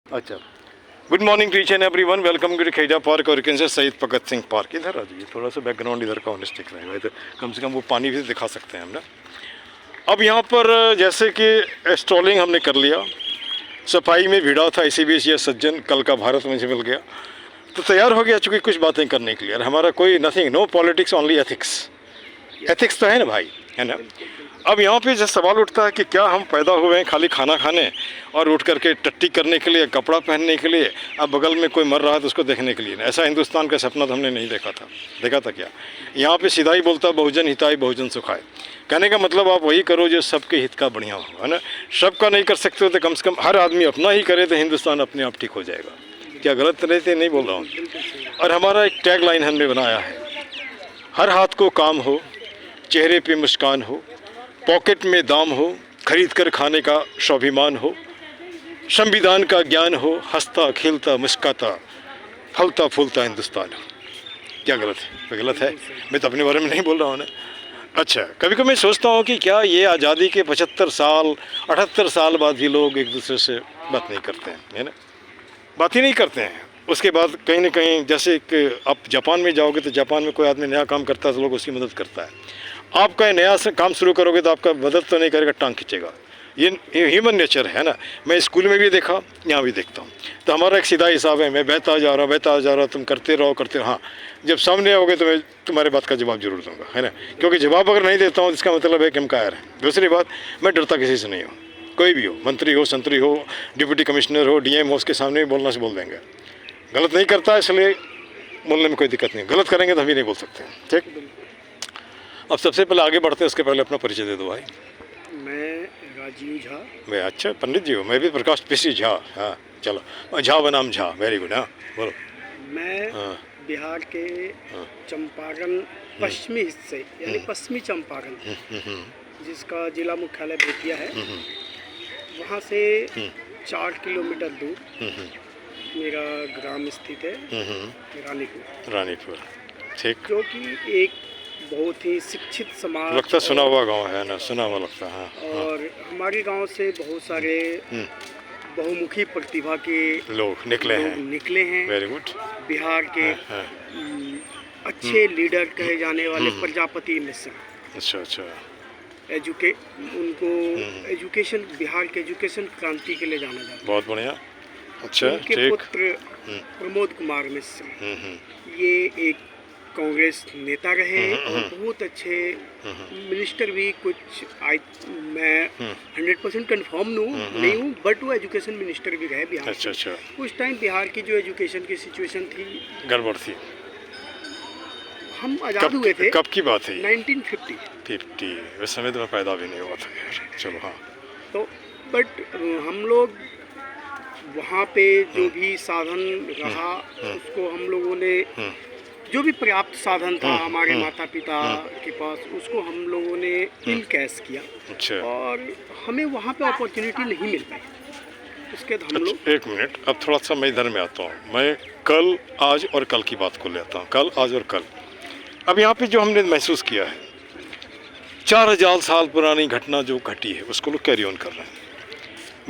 अच्छा, good morning to each and everyone, welcome to Kheja park और से शहीद भगत सिंह पार्क। इधर आ जाइए, थोड़ा सा बैकग्राउंड इधर का ऑनेस्टिक रहेगा, तो कम से कम वो पानी भी दिखा सकते हैं हम ना। अब यहाँ पर जैसे कि स्ट्रॉलिंग हमने कर लिया, सफाई में भिड़ा था इसी बीच ये सज्जन कल का भारत में से मिल गया, तो तैयार हो गया चूँकि कुछ बातें करने के लिए। और हमारा कोई nothing, no politics, only ethics. Ethics तो है ना भाई, है ना। अब यहाँ पे जब सवाल उठता है कि क्या हम पैदा हुए हैं खाली खाना खाने और उठ करके टट्टी करने के लिए, कपड़ा पहनने के लिए, अब बगल में कोई मर रहा है तो उसको देखने के लिए। ऐसा हिंदुस्तान का सपना तो हमने नहीं देखा था। देखा था क्या? यहाँ पे सीधा ही बोलता बहुजन हिताय बहुजन सुखाय। कहने का मतलब आप वही करो जो सबके हित का बढ़िया हो, है ना। सबका नहीं कर सकते हो तो कम से कम हर आदमी अपना ही करे तो हिंदुस्तान अपने आप ठीक हो जाएगा। क्या गलत रहते नहीं बोल रहा हूँ। और हमारा एक टैग लाइन हमने बनाया है, हर हाथ को काम हो, चेहरे पे मुस्कान हो, पॉकेट में दाम हो, खरीद कर खाने का स्वाभिमान हो, संविधान का ज्ञान हो, हंसता खेलता मुस्काता फलता फूलता हिंदुस्तान हो। क्या गलत है? तो गलत है। मैं तो अपने बारे में नहीं बोल रहा हूँ ना। अच्छा, कभी कभी मैं सोचता हूँ कि क्या ये आज़ादी के 75 साल 78 साल बाद भी लोग एक दूसरे से बात नहीं करते हैं, है ना। बात ही नहीं करते हैं। उसके बाद कहीं ना कहीं, जैसे कि आप जापान में जाओगे तो जापान में कोई आदमी नया काम करता है तो लोग उसकी मदद करता है। आप कहीं नया से काम शुरू करोगे तो आपका मदद तो नहीं करेगा, टांग खींचेगा। ये ह्यूमन नेचर है ना। मैं स्कूल में भी देखा, यहाँ भी देखता हूँ। तो हमारा एक सीधा हिसाब है, मैं बहता जा रहा, तुम करते रहो। हाँ, जब सामने आओगे तो मैं तुम्हारे बात का जवाब जरूर दूंगा, है ना। क्योंकि जवाब अगर नहीं देता हूँ इसका मतलब है कि हम कायर हैं। दूसरी बात, मैं डरता किसी से नहीं हूँ। कोई भी हो, मंत्री हो, संतरी हो, डिप्टी कमिश्नर हो, डीएम हो, उसके सामने भी बोलना से बोल देंगे। गलत नहीं करता, इसलिए बोलने में कोई दिक्कत नहीं। गलत करेंगे तो हम भी नहीं बोल सकते, ठीक। अब सबसे पहले आगे बढ़ते हैं, उसके पहले अपना परिचय दे दो भाई। मैं राजीव झा। मैं, अच्छा पंडित जी हो। मैं भी प्रकाश पीसी झा। हाँ चलो, झा बनाम झा, वेरी गुड। हाँ बोलो। मैं बिहार के चंपारण पश्चिमी हिस्से यानी पश्चिमी चंपारण, जिसका जिला मुख्यालय बेतिया है, वहाँ से 4 किलोमीटर दूर मेरा ग्राम स्थित है, रानीपुर, ठीक। जो कि एक बहुत ही शिक्षित समाज, लगता सुना हुआ गांव है ना, सुना हुआ लगता है। हाँ, और हमारे गांव से बहुत सारे बहुमुखी प्रतिभा के लोग निकले हैं। Very good. बिहार के अच्छे लीडर कहे जाने वाले प्रजापति मिश्र। अच्छा। उनको एजुकेशन, बिहार के एजुकेशन क्रांति के लिए जाना जाता है। बहुत बढ़िया। अच्छा, उनके पुत्र प्रमोद कुमार मिश्र, ये एक कांग्रेस नेता रहे और बहुत अच्छे मिनिस्टर भी। कुछ मैं 100% कन्फर्म नहीं हूँ, बट वो एजुकेशन मिनिस्टर भी रहे बिहार। अच्छा। उस टाइम बिहार की जो एजुकेशन की सिचुएशन थी, गड़बड़ थी। हम आज़ाद हुए थे। कब की बात है? 1950। उस समय तो मैं पैदा भी नहीं हुआ था यार। चलो हाँ। तो बट हम लोग वहाँ पे जो भी साधन रहा, उसको हम लोगों ने, जो भी पर्याप्त साधन था हमारे माता पिता के पास, उसको हम लोगों ने इन कैश किया। अच्छा। और हमें वहाँ पे अपॉर्चुनिटी नहीं मिल पाई। उसके बाद हम लोग, एक मिनट, अब थोड़ा सा मैं इधर में आता हूँ। मैं कल, आज और कल की बात को लेता हूँ। कल, आज और कल। अब यहाँ पे जो हमने महसूस किया है, 4000 साल पुरानी घटना जो घटी है, उसको लोग कैरी ऑन कर रहे हैं।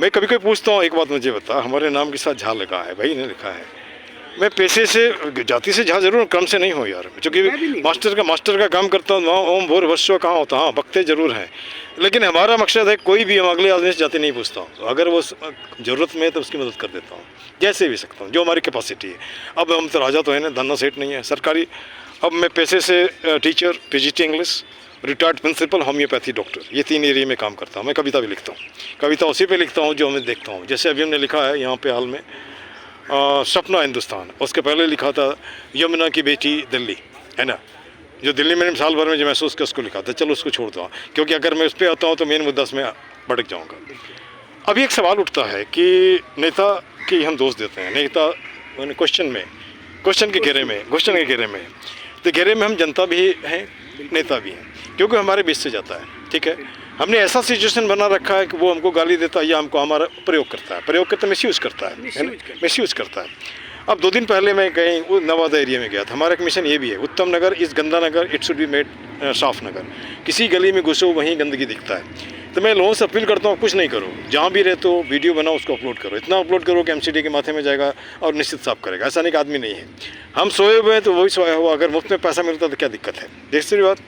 मैं कभी कभी पूछता हूँ, एक बात मुझे बता, हमारे नाम के साथ झा लगा है, भाई ने लिखा है। मैं पैसे से, जाति से झा जरूर, क्रम से नहीं हो यार, क्योंकि मास्टर का काम करता हूँ। वहाँ ओम भोर भस्व कहाँ होता, हाँ बकते जरूर हैं, लेकिन हमारा मकसद है कोई भी हम अगले आदमी से जाति नहीं पूछता हूँ। अगर वो ज़रूरत में है तो उसकी मदद कर देता हूँ, जैसे भी सकता हूँ, जो हमारी कैपेसिटी है। अब हम तो राजा तो है ना, धन्ना सेठ नहीं है सरकारी। अब मैं पैसे से teacher, PGT English, retired principal, homeopathy doctor, ये 3 एरिया में काम करता हूँ। मैं कविता भी लिखता हूँ। कविता उसी पे लिखता हूँ जो मैं देखता हूँ। जैसे अभी हमने लिखा है यहाँ पे हाल में सपना हिंदुस्तान, उसके पहले लिखा था यमुना की बेटी दिल्ली, है ना, जो दिल्ली मैंने साल भर में जो महसूस किया उसको लिखा था। चलो उसको छोड़ दो, क्योंकि अगर मैं उस पर आता हूँ तो मेन मुद्दा में भटक जाऊँगा। अभी एक सवाल उठता है कि नेता की हम दोष देते हैं, नेता क्वेश्चन के घेरे में, तो घेरे में हम जनता भी हैं, नेता भी हैं, क्योंकि हमारे बीच से जाता है, ठीक है। हमने ऐसा सिचुएशन बना रखा है कि वो हमको गाली देता है या हमको हमारा प्रयोग करता है, प्रयोग करता है, मिसयूज़ करता है, मिसयूज़ करता है। अब 2 दिन पहले मैं कहीं वो नवादा एरिया में गया था। हमारा एक मिशन ये भी है, उत्तम नगर इस गंदा नगर इट शुड बी मेड साफ नगर। किसी गली में घुसो वहीं गंदगी दिखता है। तो मैं लोगों से अपील करता हूँ कुछ नहीं करो, जहाँ भी रहते हो वीडियो बनाओ, उसको अपलोड करो। इतना अपलोड करो कि MCD के माथे में जाएगा और निश्चित साफ करेगा। ऐसा नहीं कि आदमी नहीं है, हम सोए हुए हैं तो वही सोया हुआ। अगर मुफ्त में पैसा मिलता तो क्या दिक्कत है। दूसरी बात,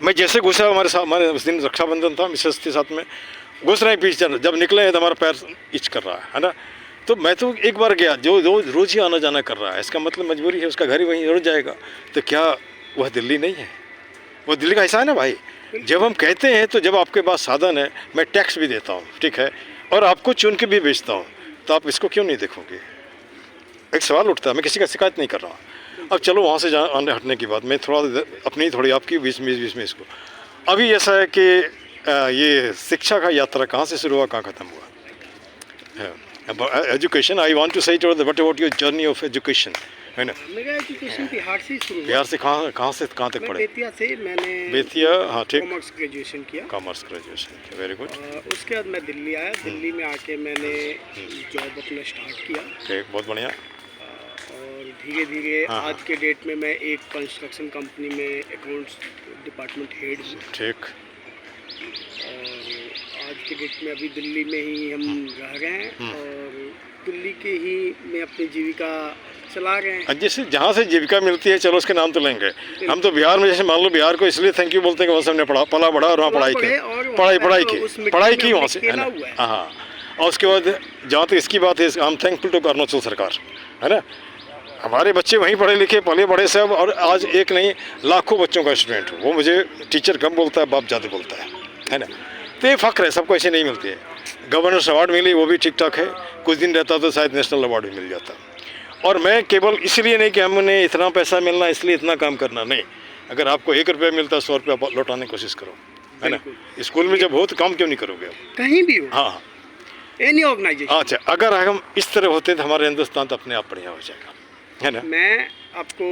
मैं जैसे घुसा हमारे उस दिन रक्षाबंधन था, मिसेस के साथ में घुस रहे हैं पीछे, जब निकले तो हमारा पैर इच कर रहा है ना। तो मैं तो एक बार गया, जो रोज़ ही आना जाना कर रहा है, इसका मतलब मजबूरी है, उसका घर ही वहीं रुक जाएगा। तो क्या वह दिल्ली नहीं है? वो दिल्ली का हिस्सा है ना भाई। जब हम कहते हैं तो जब आपके पास साधन है, मैं टैक्स भी देता हूँ, ठीक है, और आपको चुन के भी बेचता हूँ, तो आप इसको क्यों नहीं देखोगे? एक सवाल उठता है, मैं किसी का शिकायत नहीं कर रहा हूँ। अब चलो वहाँ से आने हटने की बात, मैं थोड़ा अपनी थोड़ी आपकी बीच में इसको। अभी ऐसा है कि ये शिक्षा का यात्रा कहाँ से शुरू हुआ, कहाँ ख़त्म हुआ? एजुकेशन, आई वांट टू से it what about your journey of education, है ना? मेरा एजुकेशन बिहार से शुरू हुआ। बिहार से कहाँ से कहाँ तक पढ़े? बेतिया से मैंने बेतिया, हाँ ठीक, कॉमर्स ग्रेजुएशन किया। Commerce graduation, very good. उसके बाद मैं दिल्ली आया। दिल्ली में आके मैंने जॉब अपना स्टार्ट किया। ठीक, बहुत बढ़िया। और धीरे धीरे आज के डेट में मैं एक कंस्ट्रक्शन कंपनी में अकाउंट्स डिपार्टमेंट हेड हूँ। ठीक। और आज के डेट में अभी दिल्ली में ही हम रह रहे हैं और दिल्ली के ही में अपनी जीविका चला रहे हैं। जैसे जहाँ से जीविका मिलती है, चलो उसके नाम तो लेंगे। हम तो बिहार में, जैसे मान लो बिहार को इसलिए थैंक यू बोलते हैं कि वहाँ से हमने पला बढ़ा और वहाँ पढ़ाई की वहाँ से, है ना? हाँ। और उसके बाद जहाँ तक इसकी बात है, I am thankful to Arunachal सरकार, है ना। हमारे बच्चे वहीं पढ़े लिखे पले बड़े सब, और आज एक नहीं लाखों बच्चों का स्टूडेंट हूँ। वो मुझे टीचर कम बोलता है, बाप ज़्यादा बोलता है ना। तो ये फ़ख्र है, सबको ऐसे नहीं मिलती है। गवर्नर्स अवार्ड मिली, वो भी ठीक ठाक है। कुछ दिन रहता तो शायद नेशनल अवार्ड भी मिल जाता। और मैं केवल इसलिए नहीं कि हमने इतना पैसा मिलना इसलिए इतना काम करना, नहीं। अगर आपको 1 रुपया मिलता है, 100 रुपया लौटाने की कोशिश करो, है ना। स्कूल में जब हो तो काम क्यों नहीं करोगे आप? कहीं भी हो, हाँ, एनी ऑर्गेनाइजेशन। अच्छा, अगर हम इस तरह होते तो हमारे हिंदुस्तान तो अपने आप बढ़िया हो जाएगा, है ना। मैं आपको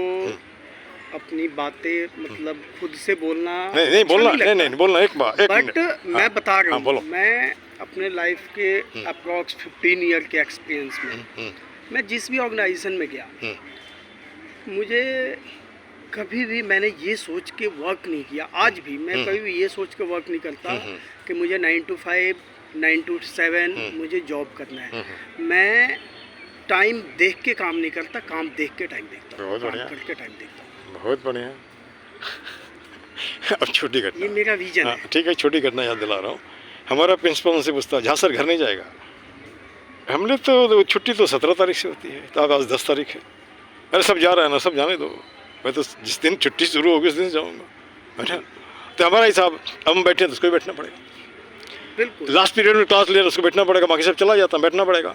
अपनी बातें मतलब खुद से बोलना नहीं बोलना, नहीं बोलना, एक बट मैं बता रहा हूँ, मैं अपने लाइफ के अप्रॉक्स 15 ईयर के एक्सपीरियंस में मैं जिस भी ऑर्गेनाइजेशन में गया, मुझे कभी भी मैंने ये सोच के वर्क नहीं किया। आज भी मैं कभी भी ये सोच के वर्क नहीं करता कि मुझे 9 to 5 9 to 7 मुझे जॉब करना है। मैं टाइम देख के काम नहीं करता, काम देख के टाइम देखता हूँ, काम करके टाइम देखता हूँ। बहुत बढ़िया। अब छोटी घटना, ये मेरा विजन है। ठीक है, छोटी घटना याद दिला रहा हूँ। हमारा प्रिंसिपल उनसे पूछता, जहाँ सर घर नहीं जाएगा? हमने तो छुट्टी तो 17 तारीख से होती है, तो आज 10 तारीख है। अरे सब जा रहा है ना, सब जाने दो, मैं तो जिस दिन छुट्टी शुरू होगी उस दिन जाऊँगा, है ना। तो हमारा हिसाब, अब हम बैठे हैं तो उसको भी बैठना पड़ेगा। बिल्कुल। लास्ट पीरियड में क्लास ले, उसको बैठना पड़ेगा, बाकी सब चला जाता है, बैठना पड़ेगा।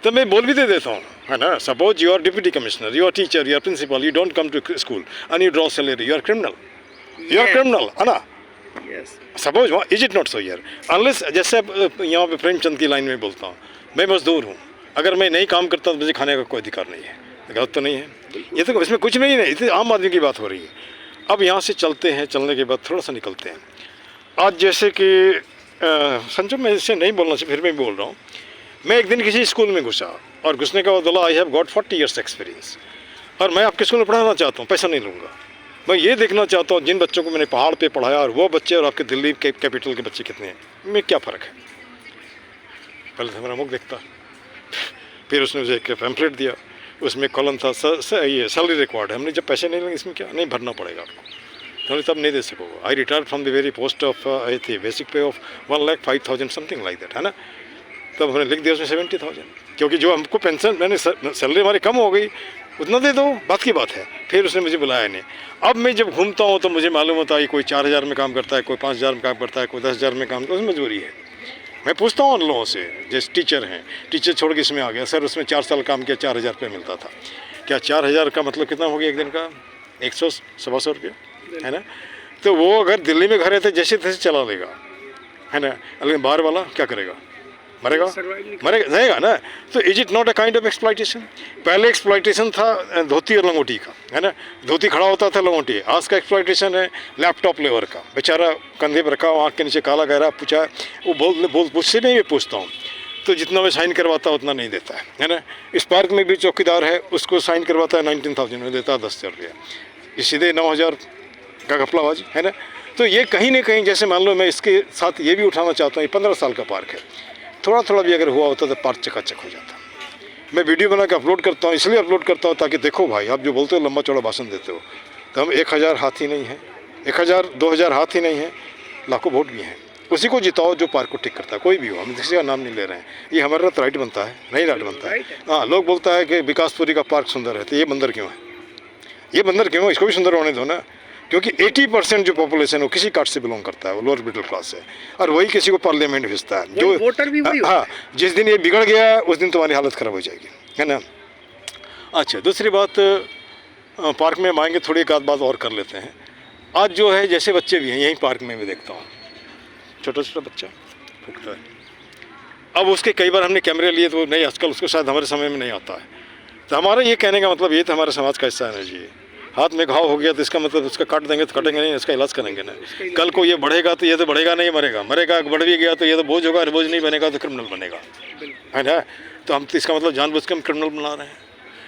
तो मैं बोल भी दे देता हूँ, है ना। Suppose you are deputy commissioner, you are teacher, you are principal, you don't come to school and you draw salary, you are criminal, है ना। Suppose is it not so यार? अनलेस, जैसे यहाँ पे प्रेमचंद की लाइन में बोलता हूँ, मैं मजदूर हूँ, अगर मैं नहीं काम करता तो मुझे खाने का कोई अधिकार नहीं है। गलत तो नहीं है ये? तो इसमें कुछ नहीं है, इतने आम आदमी की बात हो रही है। अब यहाँ से चलते हैं, चलने के बाद थोड़ा सा निकलते हैं। आज जैसे कि संजय, मैं इससे नहीं बोलना चाहिए, फिर मैं बोल रहा हूँ। मैं एक दिन किसी स्कूल में घुसा और घुसने के बाद बोला, आई हैव गॉट 40 ईयर्स एक्सपीरियंस, और मैं आपके स्कूल में पढ़ाना चाहता हूँ, पैसा नहीं लूँगा। मैं ये देखना चाहता हूँ जिन बच्चों को मैंने पहाड़ पे पढ़ाया और वो बच्चे और आपके दिल्ली के कैपिटल के बच्चे कितने हैं, में क्या फ़र्क है? पहले तो हमारा मुख देखता। फिर उसने मुझे एक पैम्फलेट दिया, उसमें कॉलम था ये सैलरी रिकॉर्ड है। हमने जब पैसे नहीं लेंगे इसमें क्या, नहीं भरना पड़ेगा आपको, तो तब नहीं दे सकोगे। I retire from the very post of I the basic पे ऑफ 1,05,000 समथिंग लाइक दैट, है ना। तब हमने लिख दिया उसमें 70,000, क्योंकि जो हमको पेंशन, मैंने सैलरी हमारी कम हो गई, उतना दे दो, बात की बात है। फिर उसने मुझे बुलाया नहीं। अब मैं जब घूमता हूँ तो मुझे मालूम होता है कोई 4,000 में काम करता है, कोई 5,000 में काम करता है, कोई 10,000 में काम करता है, उसमें मजबूरी है। मैं पूछता हूँ उन लोगों से, जैसे टीचर हैं, टीचर छोड़ के इसमें आ गया, सर उसमें 4 साल काम किया, 4,000 रुपये मिलता था। क्या 4,000 का मतलब कितना हो गया एक दिन का? 100-125 रुपये, है ना। तो वो अगर दिल्ली में घर रहते जैसे तैसे चला लेगा, है ना। लेकिन बाहर वाला क्या करेगा? मरेगा रहेगा ना। तो is it not a kind of exploitation? पहले एक्सप्लॉइटेशन था धोती और लंगोटी का, है ना। धोती खड़ा होता था, लंगोटी। आज का एक्सप्लॉइटेशन है लैपटॉप लेवर का। बेचारा कंधे पर रखा, आँख के नीचे काला गहरा पूछा, वो बोल मुझसे नहीं, मैं पूछता हूँ तो जितना मैं साइन करवाता उतना नहीं देता है ना। इस पार्क में भी चौकीदार है, उसको साइन करवाता है 19,000 में, देता है 10,000 रुपया। ये सीधे 9,000 का घपलाबाजी है ना। तो ये कहीं ना कहीं, जैसे मान लो मैं इसके साथ ये भी उठाना चाहता हूँ, ये 15 साल का पार्क है, थोड़ा थोड़ा भी अगर हुआ होता तो पार्क चकाचक हो जाता। मैं वीडियो बना के अपलोड करता हूँ, इसलिए अपलोड करता हूँ ताकि देखो भाई, आप जो बोलते हो लंबा चौड़ा भाषण देते हो, तो हम 1,000 हाथी नहीं है, 1,000 2,000 हाथी नहीं है, लाखों वोट भी हैं। उसी को जिताओ जो पार्क को ठीक करता है, कोई भी हो, हम किसी का नाम नहीं ले रहे हैं। ये हमारा तो राइट बनता है, नहीं राइट बनता है। हाँ, लोग बोलता है कि विकासपुरी का पार्क सुंदर है, तो ये बंदर क्यों है, ये बंदर क्यों है, इसको भी सुंदर होने दो ना। क्योंकि 80% जो पॉपुलेशन है वो किसी कास्ट से बिलोंग करता है, वो लोअर मिडिल क्लास से, और वही किसी को पार्लियामेंट भेजता है। जो वोटर भी वही हाँ, जिस दिन ये बिगड़ गया उस दिन तुम्हारी हालत ख़राब हो जाएगी, है ना। अच्छा, दूसरी बात, पार्क में आएंगे, थोड़ी एक आध बात और कर लेते हैं। आज जो है, जैसे बच्चे भी हैं यहीं पार्क में भी देखता हूँ, छोटा छोटा बच्चा फूकता है। अब उसके कई बार हमने कैमरे लिए तो नहीं, आजकल उसको शायद हमारे समय में नहीं आता है। तो हमारा ये कहने का मतलब ये तो हमारे समाज का हिस्सा है ना जी। हाथ में घाव हो गया तो इसका मतलब उसका काट देंगे तो कटेंगे नहीं, इसका इलाज करेंगे ना। कल को ये बढ़ेगा तो ये तो बढ़ेगा नहीं, मरेगा, मरेगा, बढ़ भी गया तो ये तो बोझ होगा, और बोझ नहीं बनेगा तो क्रिमिनल बनेगा, है ना। तो हम तो इसका मतलब जानबूझ के हम क्रिमिनल बना रहे हैं।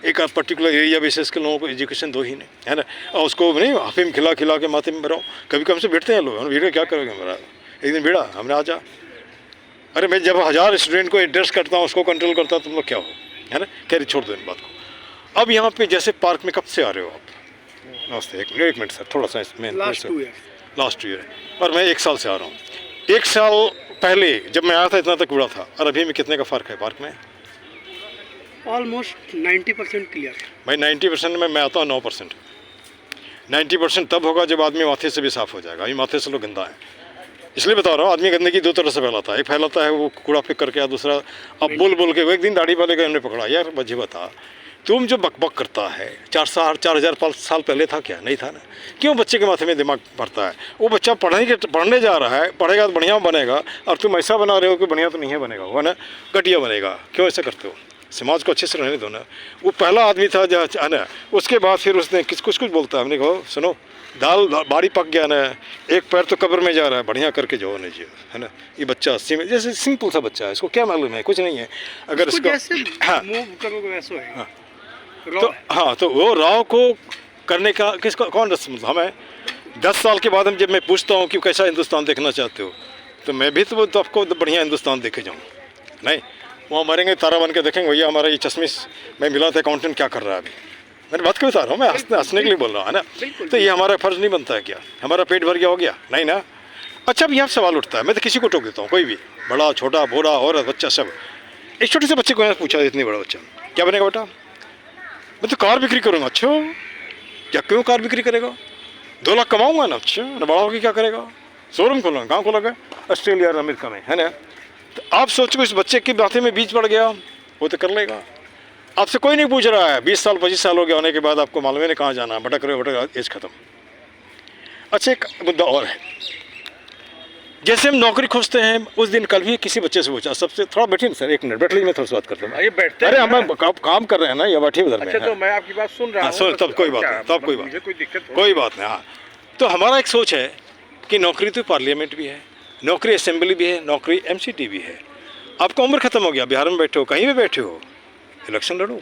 एक पर्टिकुलर एरिया बेसिस के लोगों को एजुकेशन दो ही नहीं, है ना। और उसको नहीं अफीम खिला खिला के माथे में भराओ। कभी कभी हमसे बैठते हैं लोग, हम वीडियो क्या करोगे मेरा, एक दिन भिड़ा हमने, आ जा। अरे मैं जब 1000 स्टूडेंट को एड्रेस करता हूँ, उसको कंट्रोल करता हूँ, तुम लोग क्या हो, है ना। खैर छोड़ दो इन बात को। अब यहाँ पे जैसे पार्क में कब से आ रहे हो आप? नमस्ते, एक मिनट सर, थोड़ा सा इसमें लास्ट 2 ईयर, और मैं 1 साल से आ रहा हूँ। 1 साल पहले जब मैं आया था इतना तक कूड़ा था, और अभी में कितने का फ़र्क है पार्क में? ऑलमोस्ट 90% क्लियर भाई 90% में मैं आता हूँ 9%। 90% तब होगा जब आदमी माथे से भी साफ़ हो जाएगा। अभी माथे से लोग गंदा है, इसलिए बता रहा हूँ। आदमी गंदगी 2 तरह से फैलाता है। एक फैलाता है वो कूड़ा फेंक करके, दूसरा अब बोल के। वो एक दिन दाढ़ी वाले का हमने पकड़ा, यार मुझे बता, तुम जो बकबक करता है 4,000 साल पहले था क्या? नहीं था ना। क्यों बच्चे के माथे में दिमाग भरता है? वो बच्चा पढ़ने जा रहा है, पढ़ेगा तो बढ़िया बनेगा, और तुम ऐसा बना रहे हो कि बढ़िया तो नहीं है बनेगा, वो ना घटिया बनेगा। क्यों ऐसा करते हो? समाज को अच्छे से रहने दो ना। वो पहला आदमी था जो, है ना, उसके बाद फिर उसने कुछ बोलता है। हमने कहा सुनो, दाल बाड़ी पक गया ना, एक पैर तो कब्र में जा रहा है, बढ़िया करके जो होने चाहिए, है ना। ये बच्चा 80 में, जैसे सिंपल सा बच्चा है, इसको क्या मालूम है, कुछ नहीं है। अगर इसको हाँ, मूव करोगे वैसे है। हाँ, तो हाँ, तो वो राव को करने का किसको कौन रस्म? हमें 10 साल के बाद जब मैं पूछता हूँ कि कैसा हिंदुस्तान देखना चाहते हो, तो मैं भी तो आपको बढ़िया हिंदुस्तान देखे जाऊँ। नहीं, वहाँ मरेंगे तारा बन के देखेंगे, भैया हमारा ये चश्मिश मैं मिला था अकाउंटेंट क्या कर रहा है अभी। मैंने बात क्यों बता रहा हूँ, मैं हंसने के लिए बोल रहा हूँ, है ना। तो ये हमारा फ़र्ज़ नहीं बनता है क्या? हमारा पेट भर गया हो गया? नहीं ना। अच्छा, अब यहाँ सवाल उठता है, मैं तो किसी को टोक देता हूँ, कोई भी, बड़ा छोटा बूढ़ा औरत बच्चा सब। एक छोटे से बच्चे को पूछा, इतनी बड़ा बच्चा, क्या बनेगा बेटा? मैं तो कार बिक्री करूँगा। अच्छा, क्या क्यों कार बिक्री करेगा? 2 लाख कमाऊँगा ना। अच्छा, बड़ा होकर क्या करेगा? शोरूम खोलूँगा। कहाँ खोलोगे? ऑस्ट्रेलिया और अमेरिका में, है ना। तो आप सोचो इस बच्चे की माथे में बीज पड़ गया, वो तो कर लेगा। आपसे कोई नहीं पूछ रहा है। 20 साल 25 साल हो गया होने के बाद आपको मालूम है नहीं कहाँ जाना, भटक रहे हो, भटक, एज खत्म। अच्छा, एक मुद्दा और है, जैसे हम नौकरी खोजते हैं, उस दिन कल भी किसी बच्चे से पूछा, सबसे थोड़ा बैठिए ना सर, 1 मिनट बैठ लीजिए, मैं थोड़ा सा बात करता हूँ। ये बैठते अरे हम काम कर रहे हैं ना, ये बैठिए उधर में। अच्छा, तो मैं आपकी बात सुन रहा हूँ। सुन, तब कोई बात नहीं, तब कोई बात, कोई दिक्कत कोई बात नहीं। हाँ, तो हमारा एक सोच है कि नौकरी तो पार्लियामेंट भी है, नौकरी असेंबली भी है, नौकरी MCT भी है। आपका उम्र खत्म हो गया, बिहार में बैठे हो, कहीं भी बैठे हो, इलेक्शन लड़ो।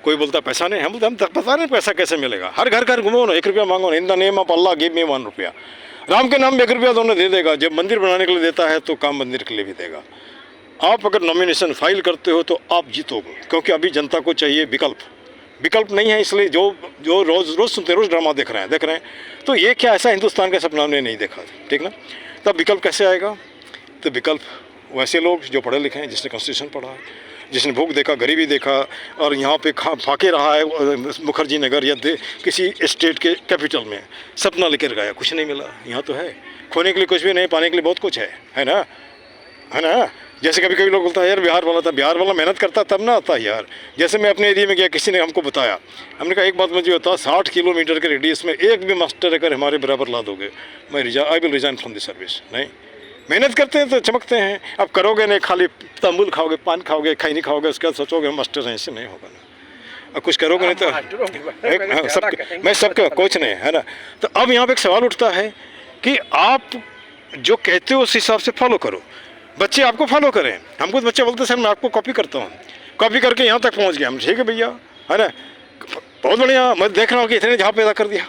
कोई बोलता पैसा नहीं, हम पता नहीं पैसा कैसे मिलेगा। हर घर घूमो ना, 1 रुपया मांगो ना। In the name of Allah give me 1 रुपया। राम के नाम में 1 रुपया दोनों दे देगा। जब मंदिर बनाने के लिए देता है तो काम मंदिर के लिए भी देगा। आप अगर नॉमिनेशन फाइल करते हो तो आप जीतोगे, क्योंकि अभी जनता को चाहिए विकल्प नहीं है। इसलिए जो रोज़ सुनते, रोज़ ड्रामा देख रहे हैं, तो ये क्या ऐसा हिंदुस्तान का सपना हमने नहीं देखा, ठीक ना। तब विकल्प कैसे आएगा? तो विकल्प वैसे लोग जो पढ़े लिखे हैं, जिसने कॉन्स्टिट्यूशन पढ़ा है, जिसने भूख देखा, गरीबी देखा, और यहाँ पे फाके रहा है मुखर्जी नगर या किसी स्टेट के कैपिटल में, सपना लेकर गया, कुछ नहीं मिला। यहाँ तो है, खोने के लिए कुछ भी नहीं, पाने के लिए बहुत कुछ है ना, है ना। जैसे कभी लोग बोलता है यार बिहार वाला मेहनत करता तब ना आता है यार। जैसे मैं अपने एरिया में गया, किसी ने हमको बताया, हमने कहा एक बात मुझे बता, 60 किलोमीटर के रेडियस में एक भी मास्टर अगर हमारे बराबर ला दोगे, मैं I will resign from the service. नहीं, मेहनत करते हैं तो चमकते हैं। अब करोगे नहीं, खाली तंबुल खाओगे, पान खाओगे, खैनी नहीं खाओगे, उसके बाद सोचोगे हम मास्टर हैं, इससे नहीं होगा ना। अब कुछ करोगे नहीं तो मैं सबका कोच नहीं, है ना। तो अब यहाँ पे एक सवाल उठता है कि आप जो कहते हो उस हिसाब से फॉलो करो। बच्चे आपको फॉलो करें। हमको तो बच्चे बोलते सर मैं आपको कॉपी करता हूँ, कॉपी करके यहाँ तक पहुँच गया। हम ठीक है भैया, है ना, बहुत बढ़िया, मैं देख रहा हूँ कि इतने जहाँ पैदा कर दिया।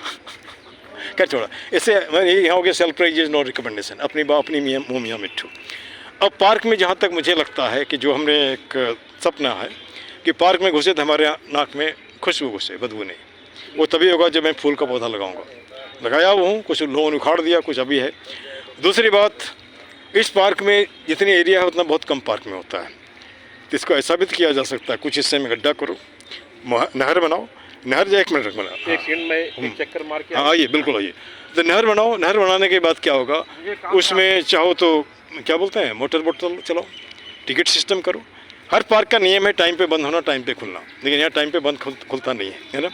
क्या छोड़ा इससे मैं यही यहाँ हो गया, self praise is no recommendation, अपनी बाप अपनी मुँह मियाँ मिट्ठू। अब पार्क में जहाँ तक मुझे लगता है कि जो हमने एक सपना है कि पार्क में घुसे तो हमारे नाक में खुशबू घुसे, बदबू नहीं। वो तभी होगा जब मैं फूल का पौधा लगाऊंगा। लगाया हुआ हूँ, कुछ लोगों ने उखाड़ दिया, कुछ अभी है। दूसरी बात, इस पार्क में जितनी एरिया है उतना बहुत कम पार्क में होता है, तो इसको ऐसा भी किया जा सकता है, कुछ हिस्से में गड्ढा करो, नहर बनाओ, नहर जो 1 मिनट बना, एक सेकंड में एक चक्कर मार के हाँ आइए, बिल्कुल आइए। तो नहर बनाओ, नहर बनाने के बाद क्या होगा, उसमें चाहो तो क्या बोलते हैं मोटर बोट चलाओ, टिकट सिस्टम करो। हर पार्क का नियम है टाइम पे बंद होना, टाइम पे खुलना, लेकिन यहाँ टाइम पे बंद खुलता नहीं है ना।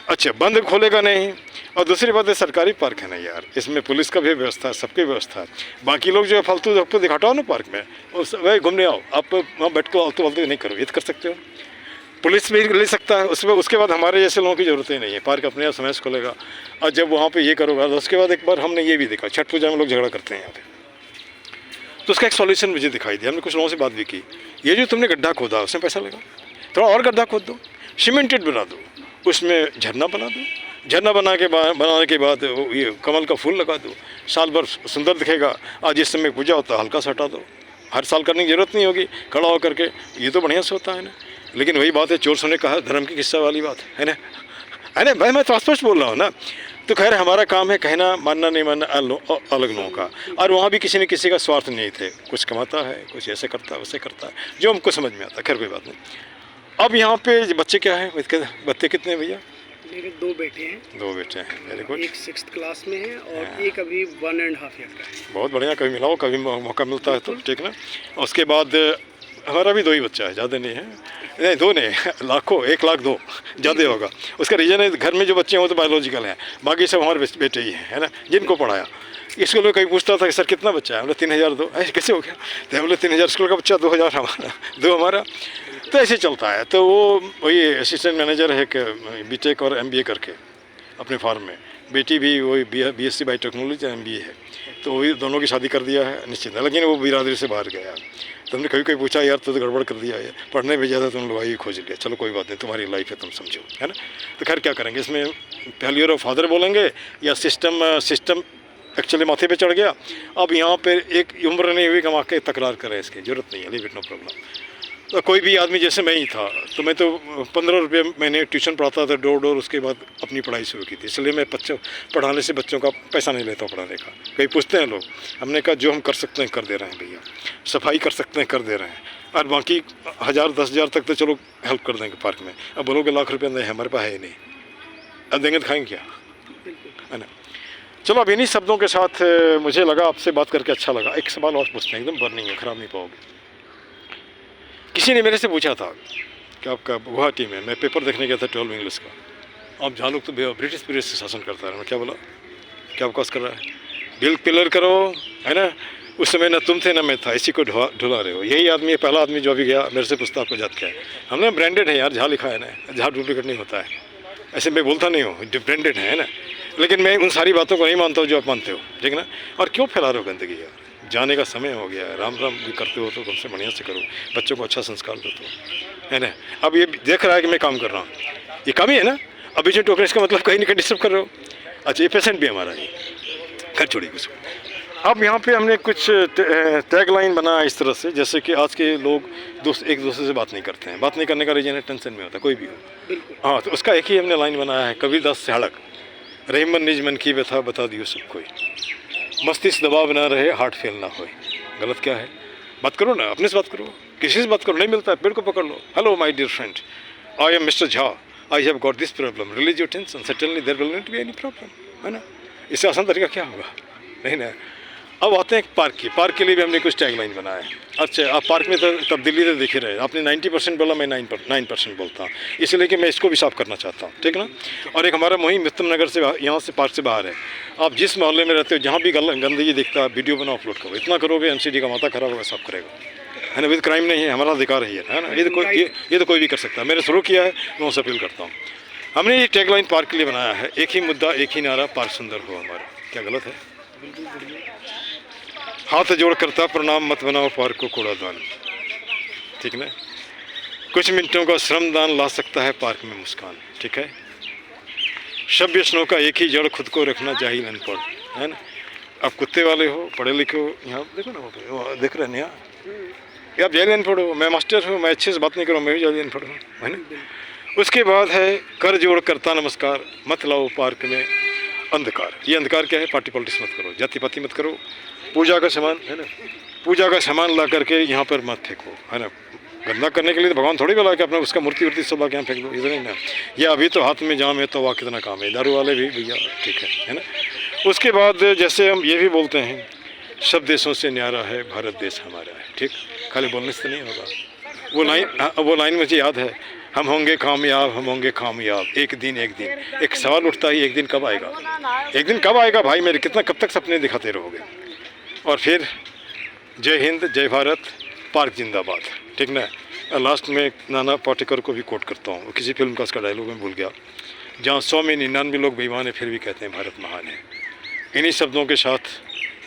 अच्छा, बंद खोलेगा नहीं। और दूसरी बात है सरकारी पार्क है ना यार, इसमें पुलिस का भी व्यवस्था है, सबकी व्यवस्था है। बाकी लोग जो है फालतू आपको दिखाटाओ ना पार्क में, वही घूमने आओ, आप वहाँ बैठ कर फालतू फालतू नहीं करो, ये तो कर सकते हो, पुलिस भी ले सकता है उसमें। उसके बाद हमारे जैसे लोगों की ज़रूरत ही नहीं है, पार्क अपने आप समय से खुलेगा। और जब वहाँ पे ये करोगा तो उसके बाद एक बार हमने ये भी देखा, छठ पूजा में लोग झगड़ा करते हैं यहाँ पे, तो उसका एक सॉल्यूशन मुझे दिखाई दिया। हमने कुछ लोगों से बात भी की, ये जो तुमने गड्ढा खोदा उसमें पैसा लगा, थोड़ा और गड्ढा खोद दो, सीमेंटेड बना दो, उसमें झरना बना दो, झरना बनाने के बाद ये कमल का फूल लगा दो, साल भर सुंदर दिखेगा। आज जिस समय पूजा होता है हल्का सा हटा दो, हर साल करने की ज़रूरत नहीं होगी, खड़ा होकर के, ये तो बढ़िया से होता है ना। लेकिन वही बात है, चोर सोने कहा धर्म की किस्सा वाली बात है ना, है ना भाई, मैं तो स्पष्ट बोल रहा हूँ ना। तो खैर हमारा काम है कहना, मानना नहीं मानना अलग लोगों का। और वहाँ भी किसी न किसी का स्वार्थ नहीं थे, कुछ कमाता है, कुछ ऐसे करता है, वैसे करता है, जो हमको समझ में आता है। खैर कोई बात नहीं। अब यहाँ पे बच्चे क्या है, बच्चे कितने हैं भैया? मेरे 2 बेटे हैं। 2 बेटे हैं, वेरी गुड। एक 6th क्लास में है और एक अभी 1.5 ईयर का है। बहुत बढ़िया, कभी मिलाओ, कभी मौका मिलता है तो ठीक ना। उसके बाद हमारा भी 2 ही बच्चा है, ज़्यादा नहीं है, नहीं 2 नहीं, लाखों, 1 लाख 2 ज़्यादा होगा। उसका रीज़न है घर में जो बच्चे हैं वो तो बायोलॉजिकल हैं, बाकी सब हमारे बेटे ही हैं, है ना, जिनको पढ़ाया। स्कूल में कहीं पूछता था कि सर कितना बच्चा है, हमने 3002, ऐसे कैसे हो गया, तो हम लोग 3000 स्कूल का बच्चा, 2000 हमारा, 2 हमारा, तो ऐसे चलता है। तो वो वही असिस्टेंट मैनेजर है कि बीटेक और MBA करके अपने फार्म में, बेटी भी वही BSc बायोटेक्नोलॉजी MBA है, तो वही दोनों की शादी कर दिया है निश्चित है। लेकिन वो बिरादरी से बाहर गया। तो हमने कभी कभी पूछा यार तो गड़बड़ कर दिया है, पढ़ने भेजा था तुम लोग खोज लिया, चलो कोई बात नहीं, तुम्हारी लाइफ है, तुम समझो, है ना। तो खैर क्या करेंगे इसमें, फेलियर ऑफ फादर बोलेंगे या सिस्टम एक्चुअली माथे पे चढ़ गया। अब यहाँ पे एक उम्र नहीं हुई कि हम आके तकरार करें, इसकी ज़रूरत नहीं है, लीव इट, नो प्रॉब्लम। तो कोई भी आदमी जैसे मैं ही था, तो मैं तो 15 रुपये महीने ट्यूशन पढ़ाता था डोर, उसके बाद अपनी पढ़ाई शुरू की थी। इसलिए मैं पढ़ाने से बच्चों का पैसा नहीं लेता पढ़ाने का। कई पूछते हैं लोग, हमने कहा जो हम कर सकते हैं कर दे रहे हैं भैया, सफाई कर सकते हैं कर दे रहे हैं, और बाकी 1000 10,000 तक तो चलो हेल्प कर देंगे पार्क में। अब बोलोगे लाख रुपये नहीं, हमारे पास है ही नहीं, अब देंगे तो खाएंगे क्या, है ना। चलो अब इन्हीं शब्दों के साथ मुझे लगा आपसे बात करके अच्छा लगा। एक सवाल और पूछते हैं, एकदम बर्निंग है, ख़राब नहीं पाओगे। किसी ने मेरे से पूछा था कि आपका गुवाहाटी में, मैं पेपर देखने गया था 12 इंग्लिश का, आप जहाँ लोग तो ब्रिटिश पीरियड से शासन करता है। मैं क्या बोला, क्या अवकाश कर रहा है, बिल क्लियर करो, है ना। उस समय ना तुम थे ना मैं था, इसी को ढुला रहे हो। यही आदमी, पहला आदमी जो अभी गया मेरे से पूछता आपको जात क्या है, हमने ब्रांडेड है यार, जहाँ लिखा है ना, जहाँ डुप्लीकेट नहीं होता है। ऐसे मैं बोलता नहीं हूँ, ब्रांडेड है ना, लेकिन मैं उन सारी बातों को नहीं मानता हूँ जो आप मानते हो, ठीक ना। और क्यों फैला रहे हो गंदगी यार, जाने का समय हो गया है, राम राम भी करते हो तो कम से बढ़िया से करो, बच्चों को अच्छा संस्कार दो, तो है ना। अब ये देख रहा है कि मैं काम कर रहा हूँ, ये काम ही है ना। अभी जो टोकरे इसका मतलब कहीं ना कहीं डिस्टर्ब कर रहे हो। अच्छा, ये पेशेंट भी हमारा ये, खैर छोड़िए कुछ। अब यहाँ पे हमने कुछ टैग लाइन बनाया इस तरह से, जैसे कि आज के लोग एक दूसरे से बात नहीं करते हैं, बात नहीं करने का रीजन है टेंशन में होता है, कोई भी हो। हाँ, तो उसका एक ही हमने लाइन बनाया है, कबीरदास से हड़क, रहीमन निज मन की व्यथा बता दियो सब कोई, मस्तिष्क दबाव ना रहे, हार्ट फेल ना हो। गलत क्या है, बात करो ना, अपने से बात करो, किसी से बात करो, नहीं मिलता है पेड़ को पकड़ लो। Hello my dear friend, I am mister Jha, I have got this problem, release your tension, suddenly there will not be any problem, है ना। इससे आसान तरीका क्या होगा, नहीं ना। अब आते हैं पार्क के लिए भी हमने कुछ टैग लाइन बनाया है। अच्छा, आप पार्क में तो तब्दीली तो देख ही रहे, आपने 90% बोला, मैं 9% बोलता हूँ, इसलिए कि मैं इसको भी साफ करना चाहता हूँ, ठीक ना। और एक हमारा मुहिम उत्तम नगर से, यहाँ से पार्क से बाहर है, आप जिस मोहल्ले में रहते हो जहाँ भी गंदगी दिखता है, वीडियो बनाओ, अपलोड करो। इतना करोगे MCD का माथा खराब होगा, साफ करेगा, है ना। विद क्राइम नहीं है, हमारा अधिकार है ना। ये तो कोई भी कर सकता है, मैंने शुरू किया है, मैं उनसे अपील करता हूँ। हमने ये टैग लाइन पार्क के लिए बनाया है, एक ही मुद्दा एक ही नारा, पार्क सुंदर हो हमारा। क्या गलत है? हाथ जोड़ करता प्रणाम, मत बनाओ पार्क को कूड़ादान। ठीक ना, कुछ मिनटों का श्रमदान ला सकता है पार्क में मुस्कान। ठीक है, सब व्यसनों का एक ही जड़, खुद को रखना जाहिल अनपढ़, है ना। आप कुत्ते वाले हो, पढ़े लिखे हो, यहाँ देखो ना, वो देख रहे हैं यहाँ, ये आप जाहिल अनपढ़ हो। मैं मास्टर हूँ, मैं अच्छे से बात नहीं करूँ, मैं भी जाहिल अनपढ़ हूँ, है ना। उसके बाद है कर जोड़ करता नमस्कार, मत लाओ पार्क में अंधकार। ये अंधकार क्या है? पार्टी पॉलिटिक्स मत करो, जाति पाति मत करो, पूजा का सामान, है ना, पूजा का सामान ला करके यहाँ पर मत फेंको, है ना। गंदा करने के लिए तो भगवान थोड़ी बोला कि अपना उसका मूर्ति वूर्ति सब ला के यहाँ फेंक दो, इधर नहीं ना। या अभी तो हाथ में जाम है तो वाह कितना काम है, दारू वाले भी भैया, ठीक है ना। उसके बाद जैसे हम ये भी बोलते हैं, सब देशों से न्यारा है भारत देश हमारा है। ठीक, खाली बोलने से नहीं होगा। वो लाइन मुझे याद है, हम होंगे कामयाब, हम होंगे कामयाब, एक दिन एक दिन। एक सवाल उठता है, एक दिन कब आएगा? एक दिन कब आएगा भाई मेरे? कितना कब तक सपने दिखाते रहोगे? और फिर जय हिंद, जय भारत, पार्क जिंदाबाद। ठीक ना। लास्ट में नाना पाटेकर को भी कोट करता हूँ, किसी फिल्म का उसका डायलॉग में भूल गया, जहाँ 100 में 99 लोग बेईमान हैं फिर भी कहते हैं भारत महान है। इन्हीं शब्दों के साथ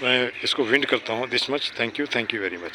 मैं इसको विंड करता हूँ। This much, thank you very much.